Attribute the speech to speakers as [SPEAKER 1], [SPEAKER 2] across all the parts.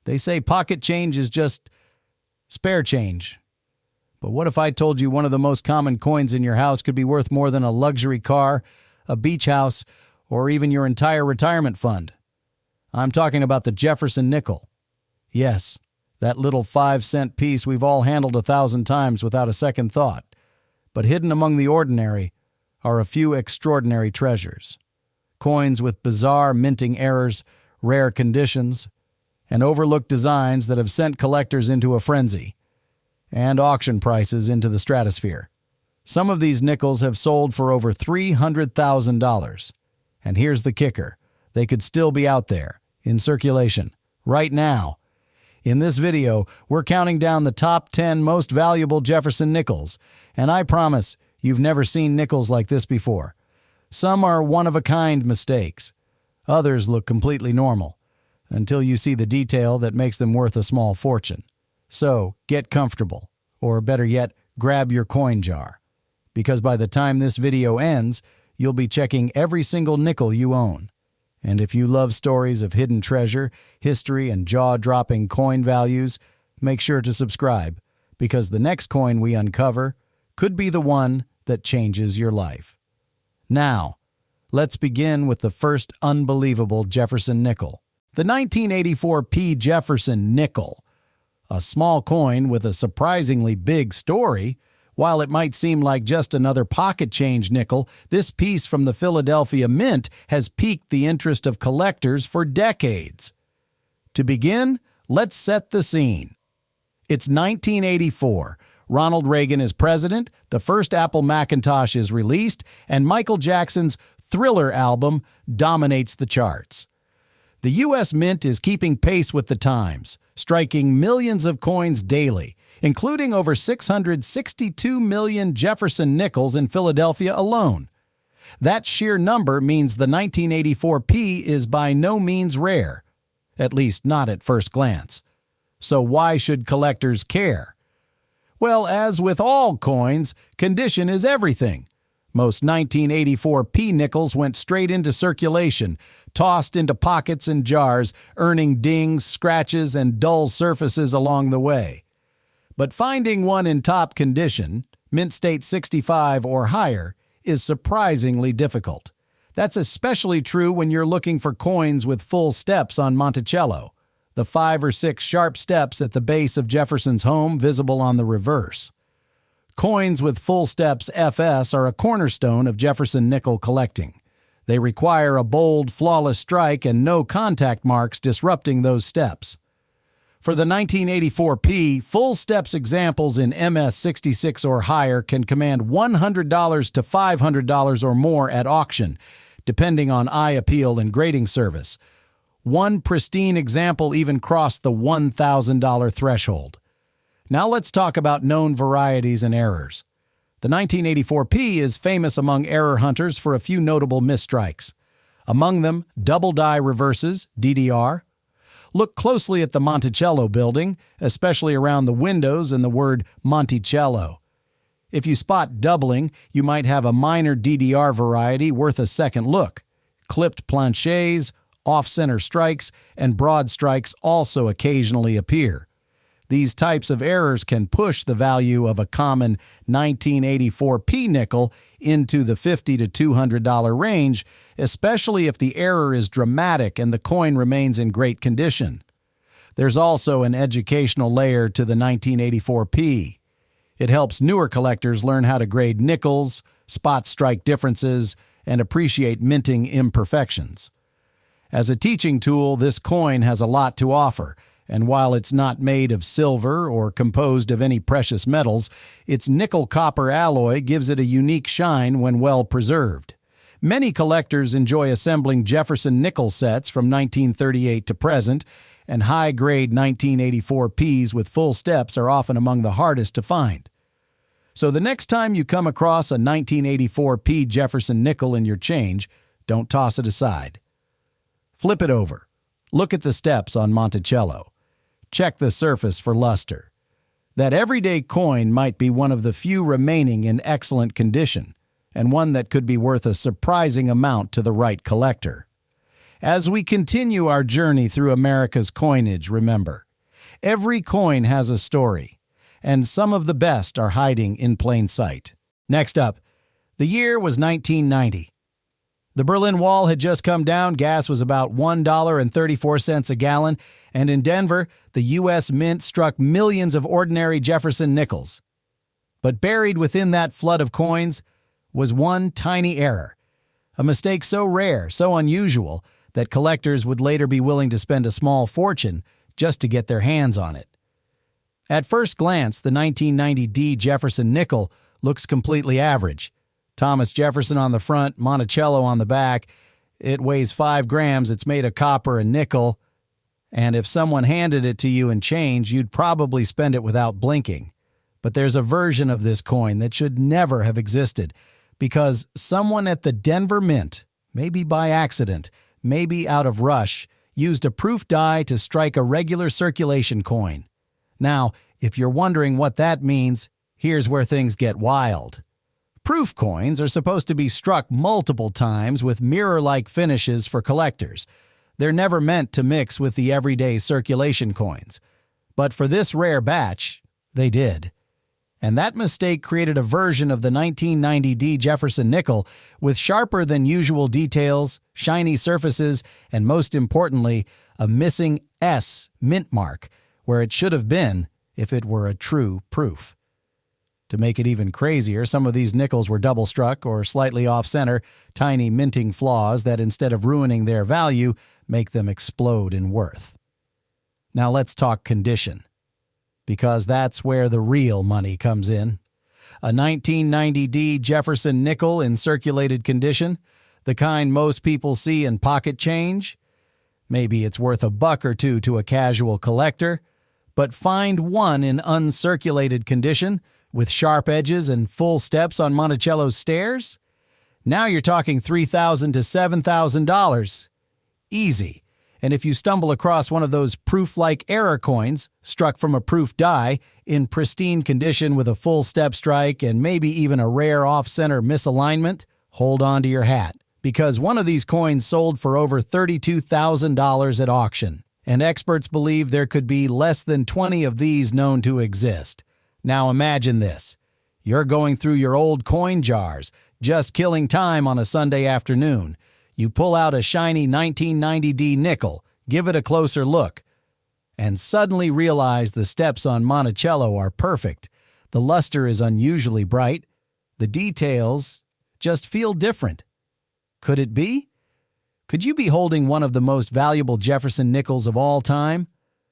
[SPEAKER 1] They say pocket change is just spare change. But what if I told you one of the most common coins in your house could be worth more than a luxury car, a beach house, or even your entire retirement fund? I'm talking about the Jefferson Nickel. Yes, that little 5-cent piece we've all handled 1,000 times without a second thought. But hidden among the ordinary are a few extraordinary treasures. Coins with bizarre minting errors, rare conditions, and overlooked designs that have sent collectors into a frenzy, and auction prices into the stratosphere. Some of these nickels have sold for over $300,000. And here's the kicker. They could still be out there, in circulation, right now. In this video, we're counting down the top 10 most valuable Jefferson Nickels, and I promise you've never seen nickels like this before. Some are one-of-a-kind mistakes. Others look completely normal, until you see the detail that makes them worth a small fortune. So, get comfortable, or better yet, grab your coin jar. Because by the time this video ends, you'll be checking every single nickel you own. And if you love stories of hidden treasure, history, and jaw-dropping coin values, make sure to subscribe, because the next coin we uncover could be the one that changes your life. Now, let's begin with the first unbelievable Jefferson nickel. The 1984 P Jefferson Nickel. A small coin with a surprisingly big story. While it might seem like just another pocket change nickel, this piece from the Philadelphia Mint has piqued the interest of collectors for decades. To begin, let's set the scene. It's 1984. Ronald Reagan is president, the first Apple Macintosh is released, and Michael Jackson's Thriller album dominates the charts. The U.S. Mint is keeping pace with the times, striking millions of coins daily, including over 662 million Jefferson Nickels in Philadelphia alone. That sheer number means the 1984 P is by no means rare, at least not at first glance. So why should collectors care? Well, as with all coins, condition is everything. Most 1984 P nickels went straight into circulation, tossed into pockets and jars, earning dings, scratches, and dull surfaces along the way. But finding one in top condition, mint state 65 or higher, is surprisingly difficult. That's especially true when you're looking for coins with full steps on Monticello, the 5 or 6 sharp steps at the base of Jefferson's home visible on the reverse. Coins with full steps FS are a cornerstone of Jefferson nickel collecting. They require a bold, flawless strike and no contact marks disrupting those steps. For the 1984 P, full steps examples in MS 66 or higher can command $100 to $500 or more at auction, depending on eye appeal and grading service. One pristine example even crossed the $1,000 threshold. Now let's talk about known varieties and errors. The 1984 P is famous among error hunters for a few notable misstrikes. Among them, double die reverses, DDR. Look closely at the Monticello building, especially around the windows and the word Monticello. If you spot doubling, you might have a minor DDR variety worth a second look. Clipped planchets, off-center strikes, and broad strikes also occasionally appear. These types of errors can push the value of a common 1984 P nickel into the $50 to $200 range, especially if the error is dramatic and the coin remains in great condition. There's also an educational layer to the 1984 P. It helps newer collectors learn how to grade nickels, spot strike differences, and appreciate minting imperfections. As a teaching tool, this coin has a lot to offer, and while it's not made of silver or composed of any precious metals, its nickel-copper alloy gives it a unique shine when well preserved. Many collectors enjoy assembling Jefferson nickel sets from 1938 to present, and high-grade 1984 Ps with full steps are often among the hardest to find. So the next time you come across a 1984 P Jefferson nickel in your change, don't toss it aside. Flip it over. Look at the steps on Monticello. Check the surface for luster. That everyday coin might be one of the few remaining in excellent condition, and one that could be worth a surprising amount to the right collector. As we continue our journey through America's coinage, remember, every coin has a story, and some of the best are hiding in plain sight. Next up, the year was 1990. The Berlin Wall had just come down, gas was about $1.34 a gallon, and in Denver, the U.S. Mint struck millions of ordinary Jefferson Nickels. But buried within that flood of coins was one tiny error, a mistake so rare, so unusual, that collectors would later be willing to spend a small fortune just to get their hands on it. At first glance, the 1990 D Jefferson Nickel looks completely average. Thomas Jefferson on the front, Monticello on the back. It weighs 5 grams, it's made of copper and nickel, and if someone handed it to you in change, you'd probably spend it without blinking. But there's a version of this coin that should never have existed, because someone at the Denver Mint, maybe by accident, maybe out of rush, used a proof die to strike a regular circulation coin. Now, if you're wondering what that means, here's where things get wild. Proof coins are supposed to be struck multiple times with mirror-like finishes for collectors. They're never meant to mix with the everyday circulation coins. But for this rare batch, they did. And that mistake created a version of the 1990 D Jefferson Nickel with sharper than usual details, shiny surfaces, and most importantly, a missing S mint mark, where it should have been if it were a true proof. To make it even crazier, some of these nickels were double-struck or slightly off-center, tiny minting flaws that instead of ruining their value, make them explode in worth. Now let's talk condition, because that's where the real money comes in. A 1990 D Jefferson Nickel in circulated condition, the kind most people see in pocket change. Maybe it's worth $1 or $2 to a casual collector, but find one in uncirculated condition with sharp edges and full steps on Monticello's stairs? Now you're talking $3,000 to $7,000. Easy. And if you stumble across one of those proof-like error coins, struck from a proof die, in pristine condition with a full step strike and maybe even a rare off-center misalignment, hold on to your hat, because one of these coins sold for over $32,000 at auction, and experts believe there could be less than 20 of these known to exist. Now imagine this. You're going through your old coin jars, just killing time on a Sunday afternoon. You pull out a shiny 1990 D nickel, give it a closer look, and suddenly realize the steps on Monticello are perfect. The luster is unusually bright. The details just feel different. Could it be? Could you be holding one of the most valuable Jefferson Nickels of all time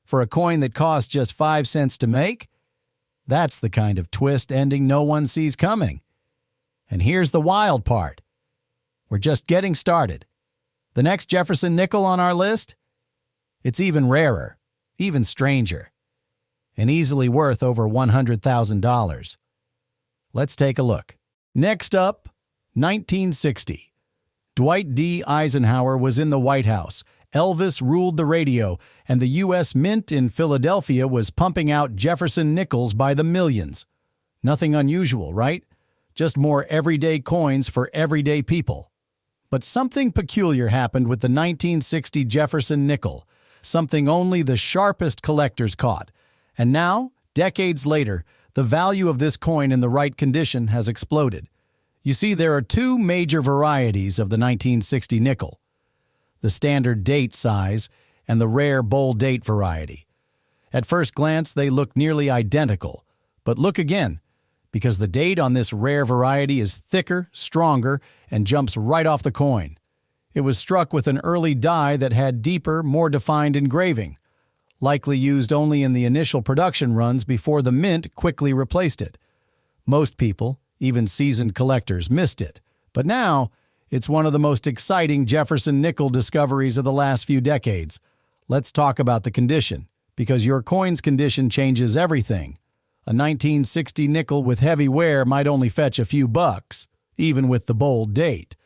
[SPEAKER 1] for a coin that cost just 5 cents to make? That's the kind of twist ending no one sees coming. And here's the wild part. We're just getting started. The next Jefferson Nickel on our list? It's even rarer, even stranger, and easily worth over $100,000. Let's take a look. Next up, 1960. Dwight D. Eisenhower was in the White House. Elvis ruled the radio, and the U.S. Mint in Philadelphia was pumping out Jefferson Nickels by the millions. Nothing unusual, right? Just more everyday coins for everyday people. But something peculiar happened with the 1960 Jefferson Nickel, something only the sharpest collectors caught. And now, decades later, the value of this coin in the right condition has exploded. You see, there are two major varieties of the 1960 nickel: the standard date size and the rare bold date variety. At first glance, they look nearly identical, but look again, because the date on this rare variety is thicker, stronger, and jumps right off the coin. It was struck with an early die that had deeper, more defined engraving, likely used only in the initial production runs before the mint quickly replaced it. Most people, even seasoned collectors, missed it, but now it's one of the most exciting Jefferson Nickel discoveries of the last few decades. Let's talk about the condition, because your coin's condition changes everything. A 1960 nickel with heavy wear might only fetch a few bucks, even with the bold date.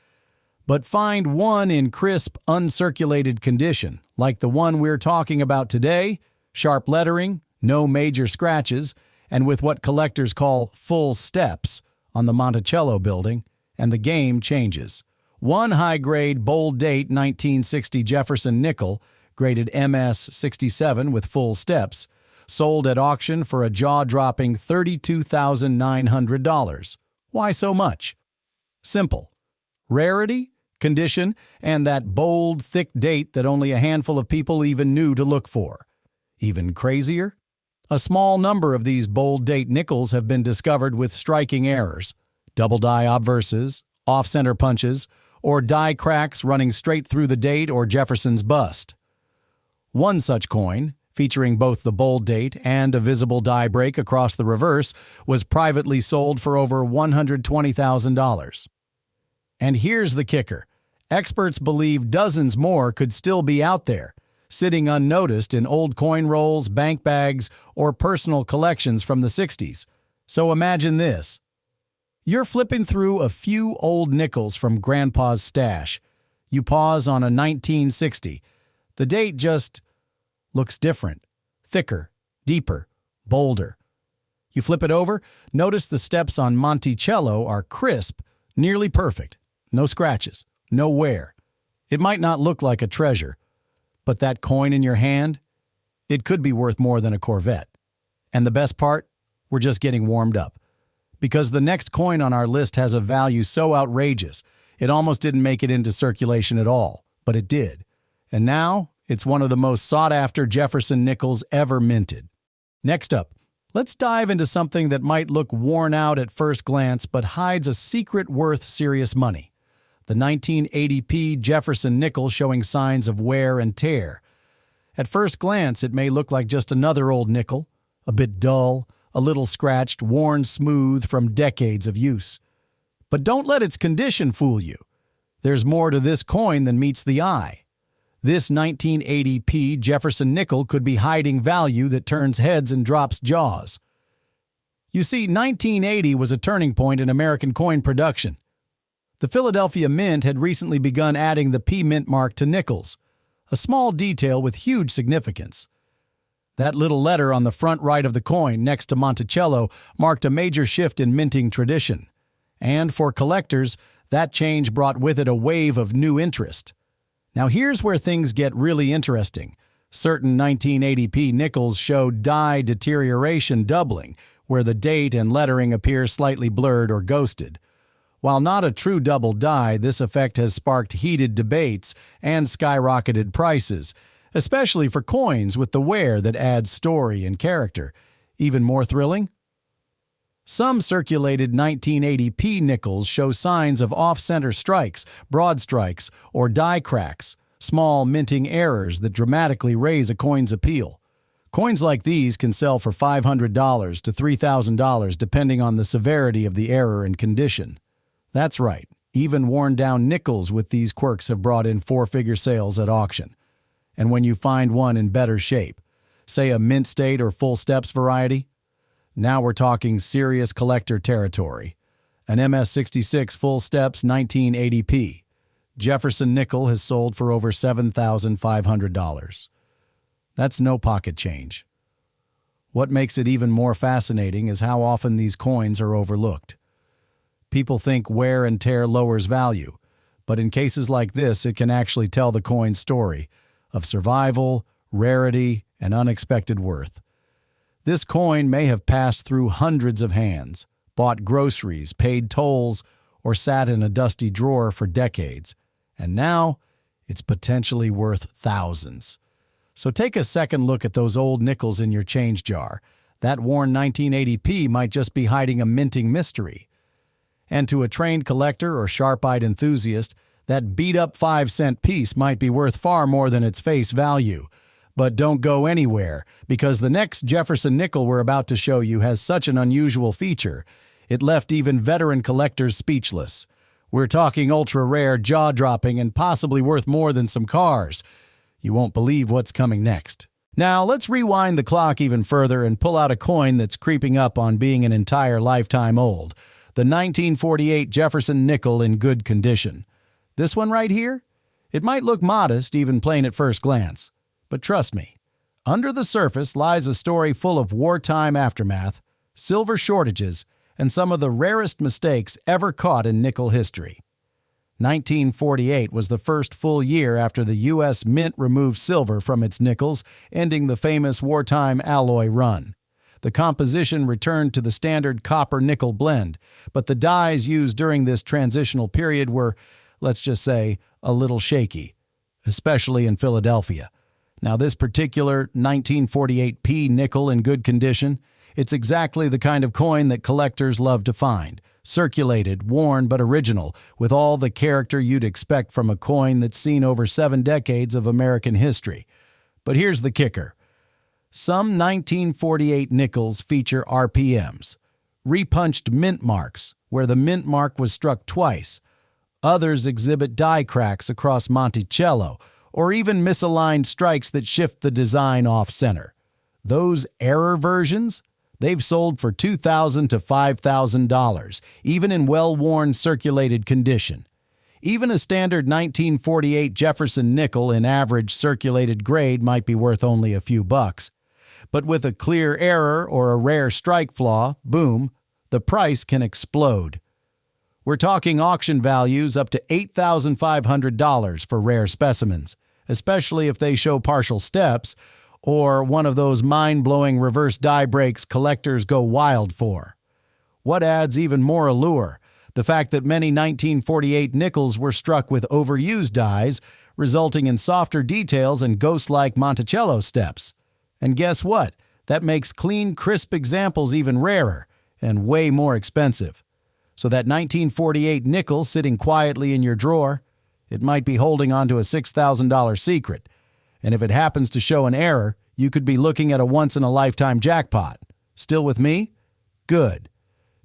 [SPEAKER 1] But find one in crisp, uncirculated condition, like the one we're talking about today, sharp lettering, no major scratches, and with what collectors call full steps on the Monticello building, and the game changes. One high-grade bold date 1960 Jefferson Nickel, graded MS 67 with full steps, sold at auction for a jaw-dropping $32,900. Why so much? Simple. Rarity, condition, and that bold, thick date that only a handful of people even knew to look for. Even crazier? A small number of these bold date nickels have been discovered with striking errors, double die obverses, off-center punches, or die cracks running straight through the date or Jefferson's bust. One such coin, featuring both the bold date and a visible die break across the reverse, was privately sold for over $120,000. And here's the kicker. Experts believe dozens more could still be out there, sitting unnoticed in old coin rolls, bank bags, or personal collections from the 60s. So imagine this. You're flipping through a few old nickels from Grandpa's stash. You pause on a 1960. The date just looks different, thicker, deeper, bolder. You flip it over, notice the steps on Monticello are crisp, nearly perfect. No scratches, no wear. It might not look like a treasure, but that coin in your hand, it could be worth more than a Corvette. And the best part, we're just getting warmed up. Because the next coin on our list has a value so outrageous, it almost didn't make it into circulation at all, but it did. And now, it's one of the most sought-after Jefferson Nickels ever minted. Next up, let's dive into something that might look worn out at first glance but hides a secret worth serious money. The 1980 P Jefferson Nickel showing signs of wear and tear. At first glance, it may look like just another old nickel, a bit dull, a little scratched, worn smooth from decades of use. But don't let its condition fool you. There's more to this coin than meets the eye. This 1980 P Jefferson Nickel could be hiding value that turns heads and drops jaws. You see, 1980 was a turning point in American coin production. The Philadelphia Mint had recently begun adding the P mint mark to nickels, a small detail with huge significance. That little letter on the front right of the coin next to Monticello marked a major shift in minting tradition. And for collectors, that change brought with it a wave of new interest. Now here's where things get really interesting. Certain 1980 P nickels show die deterioration doubling, where the date and lettering appear slightly blurred or ghosted. While not a true double die, this effect has sparked heated debates and skyrocketed prices, especially for coins with the wear that adds story and character. Even more thrilling? Some circulated 1980 P nickels show signs of off-center strikes, broad strikes, or die cracks, small minting errors that dramatically raise a coin's appeal. Coins like these can sell for $500 to $3,000 depending on the severity of the error and condition. That's right, even worn-down nickels with these quirks have brought in four-figure sales at auction. And when you find one in better shape, say a mint state or full steps variety, now we're talking serious collector territory. An MS66 full steps 1980 P. Jefferson Nickel has sold for over $7,500. That's no pocket change. What makes it even more fascinating is how often these coins are overlooked. People think wear and tear lowers value, but in cases like this, it can actually tell the coin's story of survival, rarity, and unexpected worth. This coin may have passed through hundreds of hands, bought groceries, paid tolls, or sat in a dusty drawer for decades, and now it's potentially worth thousands. So take a second look at those old nickels in your change jar. That worn 1980 P might just be hiding a minting mystery. And to a trained collector or sharp-eyed enthusiast, that beat-up 5-cent piece might be worth far more than its face value. But don't go anywhere, because the next Jefferson Nickel we're about to show you has such an unusual feature, it left even veteran collectors speechless. We're talking ultra-rare, jaw-dropping, and possibly worth more than some cars. You won't believe what's coming next. Now, let's rewind the clock even further and pull out a coin that's creeping up on being an entire lifetime old. The 1948 Jefferson Nickel in good condition. This one right here? It might look modest, even plain at first glance. But trust me, under the surface lies a story full of wartime aftermath, silver shortages, and some of the rarest mistakes ever caught in nickel history. 1948 was the first full year after the U.S. Mint removed silver from its nickels, ending the famous wartime alloy run. The composition returned to the standard copper-nickel blend, but the dyes used during this transitional period were, let's just say, a little shaky, especially in Philadelphia. Now, this particular 1948 P nickel in good condition, it's exactly the kind of coin that collectors love to find. Circulated, worn, but original, with all the character you'd expect from a coin that's seen over 7 decades of American history. But here's the kicker. Some 1948 nickels feature RPMs, repunched mint marks, where the mint mark was struck twice. Others exhibit die cracks across Monticello, or even misaligned strikes that shift the design off-center. Those error versions? They've sold for $2,000 to $5,000, even in well-worn circulated condition. Even a standard 1948 Jefferson nickel in average circulated grade might be worth only a few bucks. But with a clear error or a rare strike flaw, boom, the price can explode. We're talking auction values up to $8,500 for rare specimens, especially if they show partial steps, or one of those mind-blowing reverse die breaks collectors go wild for. What adds even more allure? The fact that many 1948 nickels were struck with overused dies, resulting in softer details and ghost-like Monticello steps. And guess what? That makes clean, crisp examples even rarer and way more expensive. So that 1948 nickel sitting quietly in your drawer, it might be holding onto a $6,000 secret. And if it happens to show an error, you could be looking at a once-in-a-lifetime jackpot. Still with me? Good.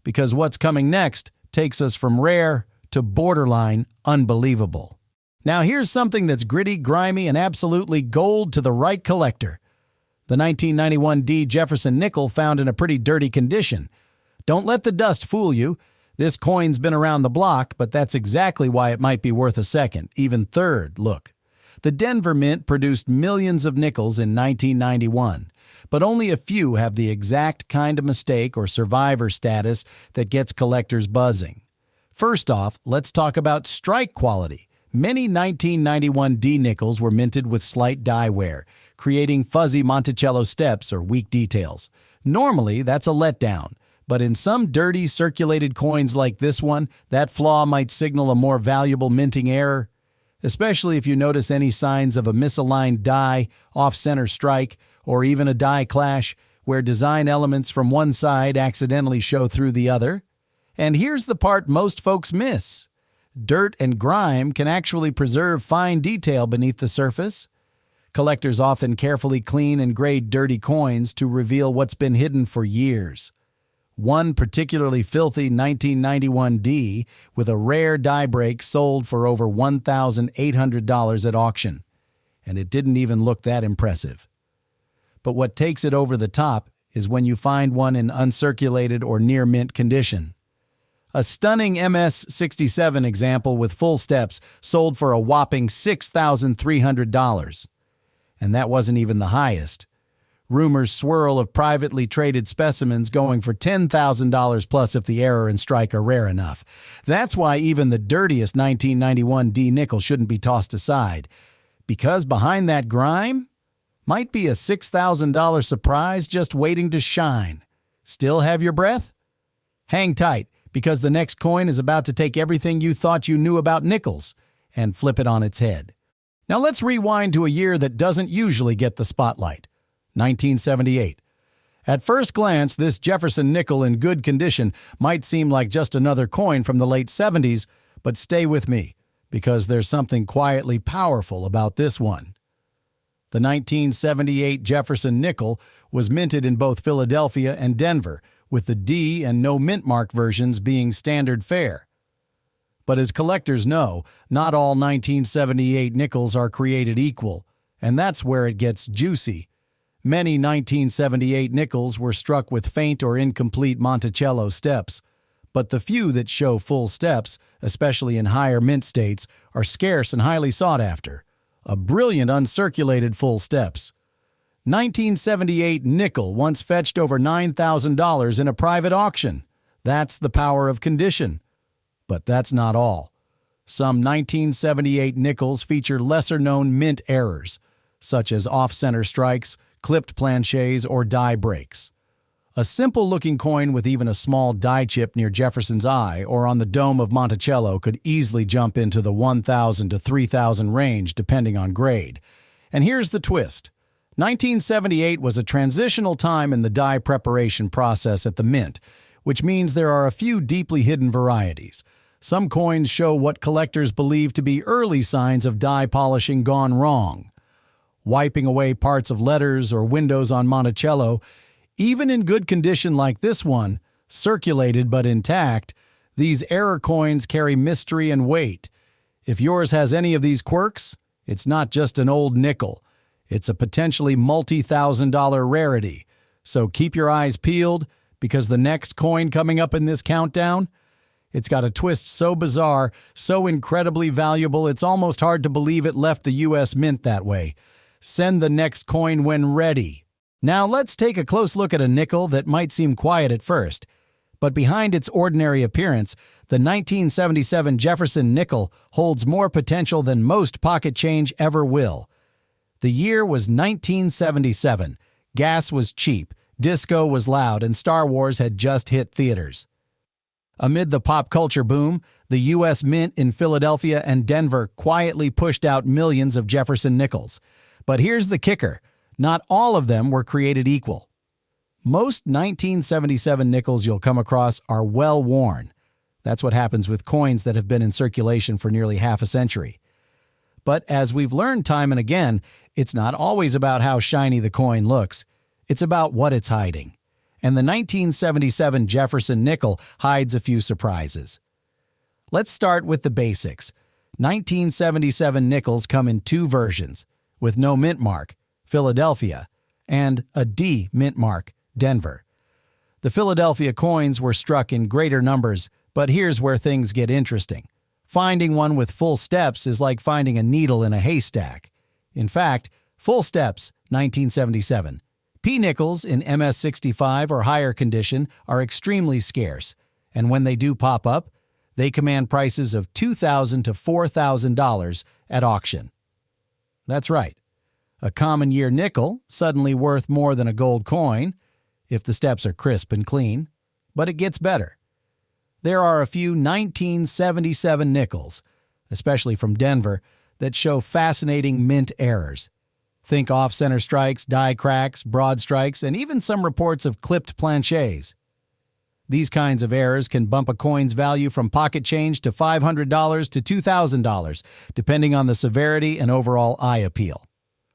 [SPEAKER 1] Because what's coming next takes us from rare to borderline unbelievable. Now here's something that's gritty, grimy, and absolutely gold to the right collector. The 1991 D Jefferson Nickel found in a pretty dirty condition. Don't let the dust fool you. This coin's been around the block, but that's exactly why it might be worth a second, even third, look. The Denver Mint produced millions of nickels in 1991, but only a few have the exact kind of mistake or survivor status that gets collectors buzzing. First off, let's talk about strike quality. Many 1991 D nickels were minted with slight die wear, creating fuzzy Monticello steps or weak details. Normally, that's a letdown, but in some dirty circulated coins like this one, that flaw might signal a more valuable minting error. Especially if you notice any signs of a misaligned die, off-center strike, or even a die clash, where design elements from one side accidentally show through the other. And here's the part most folks miss. Dirt and grime can actually preserve fine detail beneath the surface. Collectors often carefully clean and grade dirty coins to reveal what's been hidden for years. One particularly filthy 1991 D with a rare die break sold for over $1,800 at auction, and it didn't even look that impressive. But what takes it over the top is when you find one in uncirculated or near mint condition. A stunning MS-67 example with full steps sold for a whopping $6,300. And that wasn't even the highest. Rumors swirl of privately traded specimens going for $10,000 plus if the error and strike are rare enough. That's why even the dirtiest 1991 D nickel shouldn't be tossed aside. Because behind that grime might be a $6,000 surprise just waiting to shine. Still have your breath? Hang tight, because the next coin is about to take everything you thought you knew about nickels and flip it on its head. Now let's rewind to a year that doesn't usually get the spotlight. 1978. At first glance, this Jefferson nickel in good condition might seem like just another coin from the late 70s, but stay with me, because there's something quietly powerful about this one. The 1978 Jefferson Nickel was minted in both Philadelphia and Denver, with the D and no mint mark versions being standard fare. But as collectors know, not all 1978 nickels are created equal, and that's where it gets juicy. Many 1978 nickels were struck with faint or incomplete Monticello steps, but the few that show full steps, especially in higher mint states, are scarce and highly sought after. A brilliant uncirculated full steps. 1978 nickel once fetched over $9,000 in a private auction. That's the power of condition. But that's not all. Some 1978 nickels feature lesser-known mint errors, such as off-center strikes, clipped planchets, or die breaks. A simple-looking coin with even a small die chip near Jefferson's eye or on the dome of Monticello could easily jump into the 1,000 to 3,000 range depending on grade. And here's the twist. 1978 was a transitional time in the die preparation process at the mint, which means there are a few deeply hidden varieties. Some coins show what collectors believe to be early signs of die polishing gone wrong. Wiping away parts of letters or windows on Monticello, even in good condition like this one, circulated but intact, these error coins carry mystery and weight. If yours has any of these quirks, it's not just an old nickel. It's a potentially multi-$1,000 rarity. So keep your eyes peeled, because the next coin coming up in this countdown, it's got a twist so bizarre, so incredibly valuable, it's almost hard to believe it left the U.S. Mint that way. Send the next coin when ready. Now let's take a close look at a nickel that might seem quiet at first. But behind its ordinary appearance, the 1977 Jefferson Nickel holds more potential than most pocket change ever will. The year was 1977. Gas was cheap, disco was loud, and Star Wars had just hit theaters. Amid the pop culture boom, the U.S. Mint in Philadelphia and Denver quietly pushed out millions of Jefferson Nickels. But here's the kicker. Not all of them were created equal. Most 1977 nickels you'll come across are well worn. That's what happens with coins that have been in circulation for nearly half a century. But as we've learned time and again, it's not always about how shiny the coin looks. It's about what it's hiding. And the 1977 Jefferson Nickel hides a few surprises. Let's start with the basics. 1977 nickels come in two versions, with no mint mark, Philadelphia, and a D mint mark, Denver. The Philadelphia coins were struck in greater numbers, but here's where things get interesting. Finding one with full steps is like finding a needle in a haystack. In fact, full steps, 1977. P nickels in MS65 or higher condition are extremely scarce, and when they do pop up, they command prices of $2,000 to $4,000 at auction. That's right. A common year nickel suddenly worth more than a gold coin, if the steps are crisp and clean, but it gets better. There are a few 1977 nickels, especially from Denver, that show fascinating mint errors. Think off-center strikes, die cracks, broad strikes, and even some reports of clipped planchets. These kinds of errors can bump a coin's value from pocket change to $500 to $2,000, depending on the severity and overall eye appeal.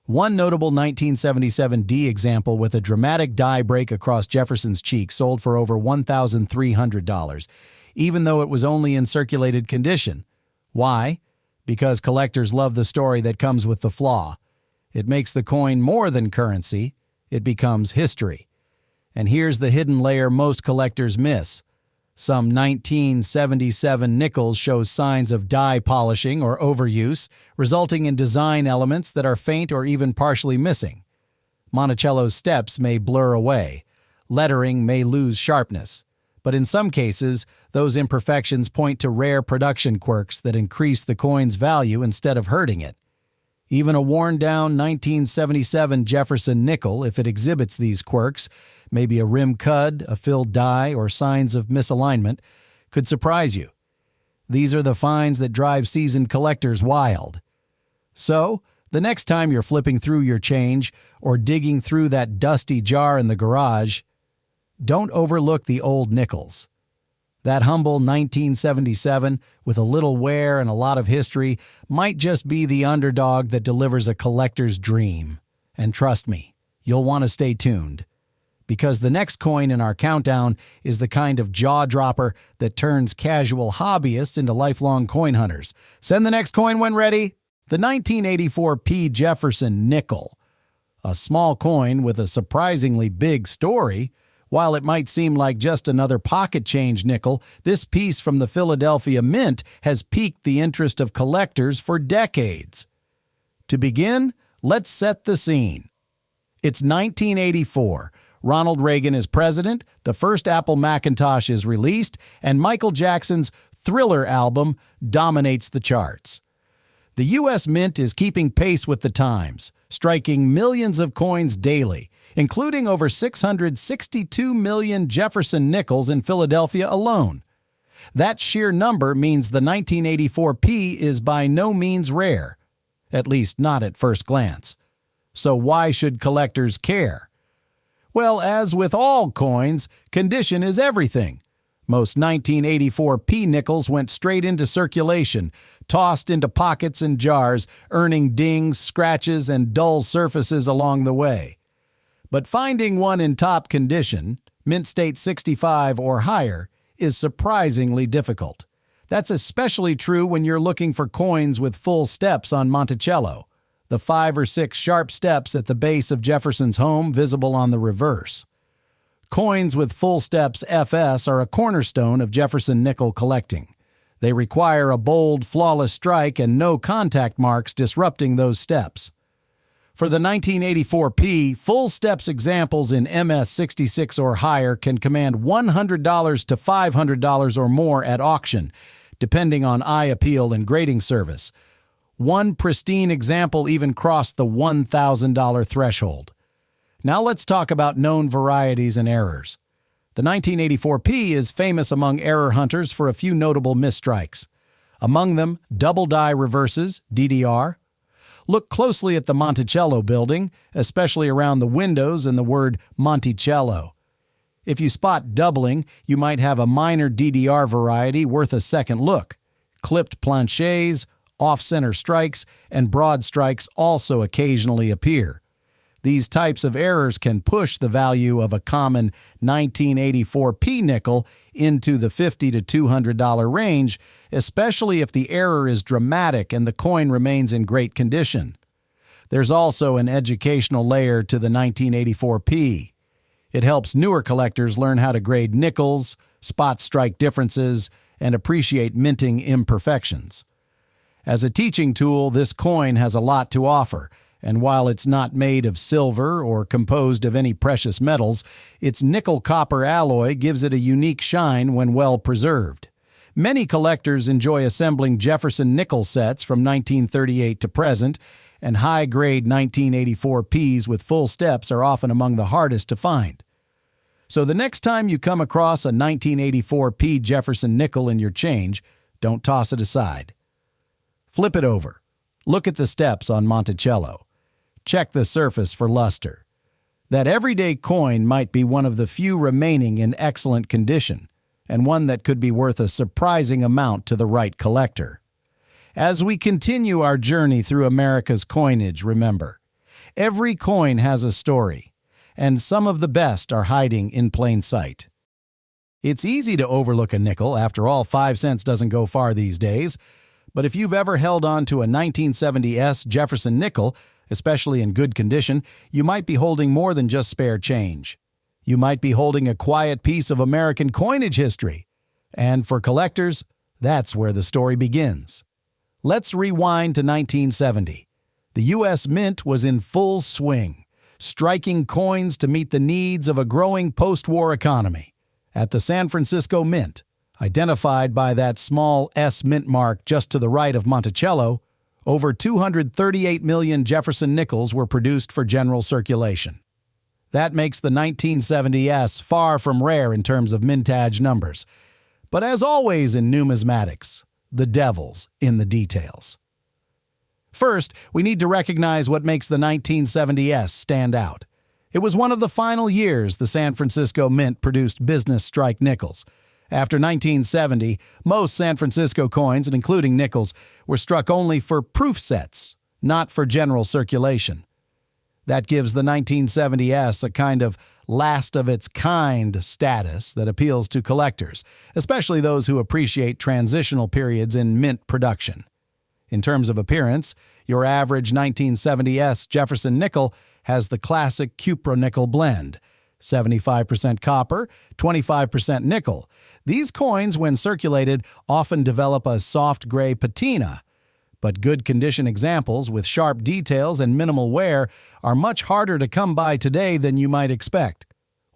[SPEAKER 1] One notable 1977 D example with a dramatic die break across Jefferson's cheek sold for over $1,300, even though it was only in circulated condition. Why? Because collectors love the story that comes with the flaw. It makes the coin more than currency. It becomes history. And here's the hidden layer most collectors miss. Some 1977 nickels show signs of die polishing or overuse, resulting in design elements that are faint or even partially missing. Monticello's steps may blur away. Lettering may lose sharpness. But in some cases, those imperfections point to rare production quirks that increase the coin's value instead of hurting it. Even a worn-down 1977 Jefferson nickel, if it exhibits these quirks, maybe a rim cud, a filled die, or signs of misalignment, could surprise you. These are the finds that drive seasoned collectors wild. So, the next time you're flipping through your change or digging through that dusty jar in the garage, don't overlook the old nickels. That humble 1977, with a little wear and a lot of history, might just be the underdog that delivers a collector's dream. And trust me, you'll want to stay tuned. Because the next coin in our countdown is the kind of jaw-dropper that turns casual hobbyists into lifelong coin hunters. Send the next coin when ready. The 1984 P Jefferson Nickel. A small coin with a surprisingly big story. While it might seem like just another pocket change nickel, this piece from the Philadelphia Mint has piqued the interest of collectors for decades. To begin, let's set the scene. It's 1984. Ronald Reagan is president, the first Apple Macintosh is released, and Michael Jackson's Thriller album dominates the charts. The U.S. Mint is keeping pace with the times, striking millions of coins daily, including over 662 million Jefferson Nickels in Philadelphia alone. That sheer number means the 1984 P is by no means rare, at least not at first glance. So why should collectors care? Well, as with all coins, condition is everything. Most 1984 P nickels went straight into circulation, tossed into pockets and jars, earning dings, scratches, and dull surfaces along the way. But finding one in top condition, mint state 65 or higher, is surprisingly difficult. That's especially true when you're looking for coins with full steps on Monticello, the 5 or 6 sharp steps at the base of Jefferson's home visible on the reverse. Coins with full steps FS are a cornerstone of Jefferson nickel collecting. They require a bold, flawless strike and no contact marks disrupting those steps. For the 1984 P, full steps examples in MS 66 or higher can command $100 to $500 or more at auction, depending on eye appeal and grading service. One pristine example even crossed the $1,000 threshold. Now let's talk about known varieties and errors. The 1984 P is famous among error hunters for a few notable misstrikes. Among them, double die reverses, DDR. Look closely at the Monticello building, especially around the windows and the word Monticello. If you spot doubling, you might have a minor DDR variety worth a second look. Clipped planchets, off-center strikes, and broad strikes also occasionally appear. These types of errors can push the value of a common 1984 P nickel into the $50 to $200 range, especially if the error is dramatic and the coin remains in great condition. There's also an educational layer to the 1984 P. It helps newer collectors learn how to grade nickels, spot strike differences, and appreciate minting imperfections. As a teaching tool, this coin has a lot to offer, and while it's not made of silver or composed of any precious metals, its nickel-copper alloy gives it a unique shine when well preserved. Many collectors enjoy assembling Jefferson nickel sets from 1938 to present, and high-grade 1984 Ps with full steps are often among the hardest to find. So the next time you come across a 1984 P Jefferson nickel in your change, don't toss it aside. Flip it over. Look at the steps on Monticello. Check the surface for luster. That everyday coin might be one of the few remaining in excellent condition, and one that could be worth a surprising amount to the right collector. As we continue our journey through America's coinage, remember, every coin has a story, and some of the best are hiding in plain sight. It's easy to overlook a nickel. After all, 5 cents doesn't go far these days. But if you've ever held on to a 1970s Jefferson nickel, especially in good condition, you might be holding more than just spare change. You might be holding a quiet piece of American coinage history. And for collectors, that's where the story begins. Let's rewind to 1970. The U.S. Mint was in full swing, striking coins to meet the needs of a growing post-war economy. At the San Francisco Mint, identified by that small S mint mark just to the right of Monticello, over 238 million Jefferson nickels were produced for general circulation. That makes the 1970s far from rare in terms of mintage numbers. But as always in numismatics, the devil's in the details. First, we need to recognize what makes the 1970s stand out. It was one of the final years the San Francisco Mint produced business strike nickels. After 1970, most San Francisco coins, and including nickels, were struck only for proof sets, not for general circulation. That gives the 1970s a kind of last-of-its-kind status that appeals to collectors, especially those who appreciate transitional periods in mint production. In terms of appearance, your average 1970s Jefferson nickel has the classic cupro-nickel blend, 75% copper, 25% nickel. These coins, when circulated, often develop a soft gray patina, but good condition examples with sharp details and minimal wear are much harder to come by today than you might expect.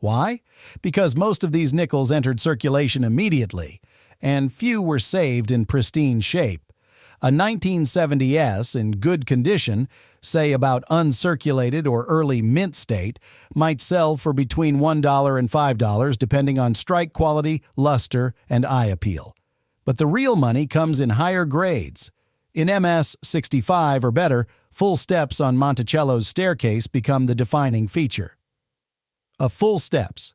[SPEAKER 1] Why? Because most of these nickels entered circulation immediately, and few were saved in pristine shape. A 1970S in good condition, say about uncirculated or early mint state, might sell for between $1 and $5 depending on strike quality, luster, and eye appeal. But the real money comes in higher grades. In MS 65 or better, full steps on Monticello's staircase become the defining feature. A full steps,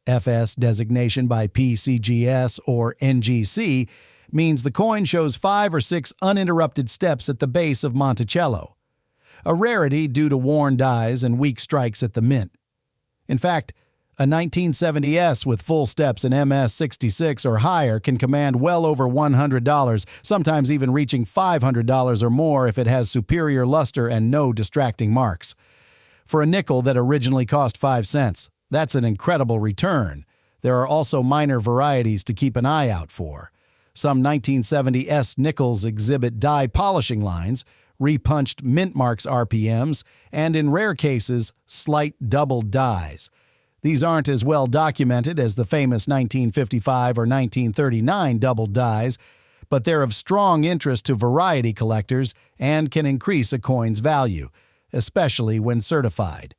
[SPEAKER 1] FS designation by PCGS or NGC, means the coin shows 5 or 6 uninterrupted steps at the base of Monticello, a rarity due to worn dies and weak strikes at the mint. In fact, a 1970S with full steps in MS 66 or higher can command well over $100, sometimes even reaching $500 or more if it has superior luster and no distracting marks. For a nickel that originally cost 5 cents, that's an incredible return. There are also minor varieties to keep an eye out for. Some 1970S nickels exhibit die polishing lines, repunched mint marks RPMs, and in rare cases, slight double dies. These aren't as well documented as the famous 1955 or 1939 double dies, but they're of strong interest to variety collectors and can increase a coin's value, especially when certified.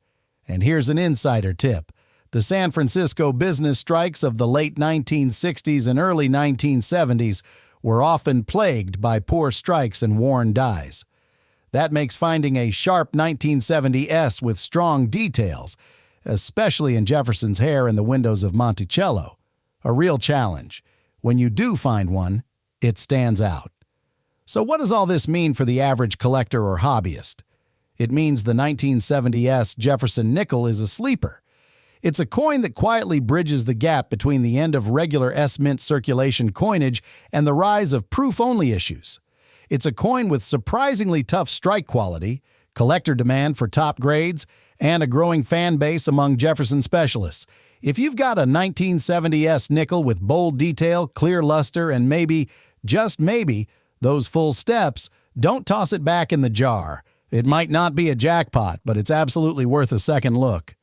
[SPEAKER 1] And here's an insider tip. The San Francisco business strikes of the late 1960s and early 1970s were often plagued by poor strikes and worn dies. That makes finding a sharp 1970S with strong details, especially in Jefferson's hair and the windows of Monticello, a real challenge. When you do find one, it stands out. So what does all this mean for the average collector or hobbyist? It means the 1970S Jefferson Nickel is a sleeper. It's a coin that quietly bridges the gap between the end of regular S-Mint circulation coinage and the rise of proof-only issues. It's a coin with surprisingly tough strike quality, collector demand for top grades, and a growing fan base among Jefferson specialists. If you've got a 1970S nickel with bold detail, clear luster, and maybe, just maybe, those full steps, don't toss it back in the jar. It might not be a jackpot, but it's absolutely worth a second look.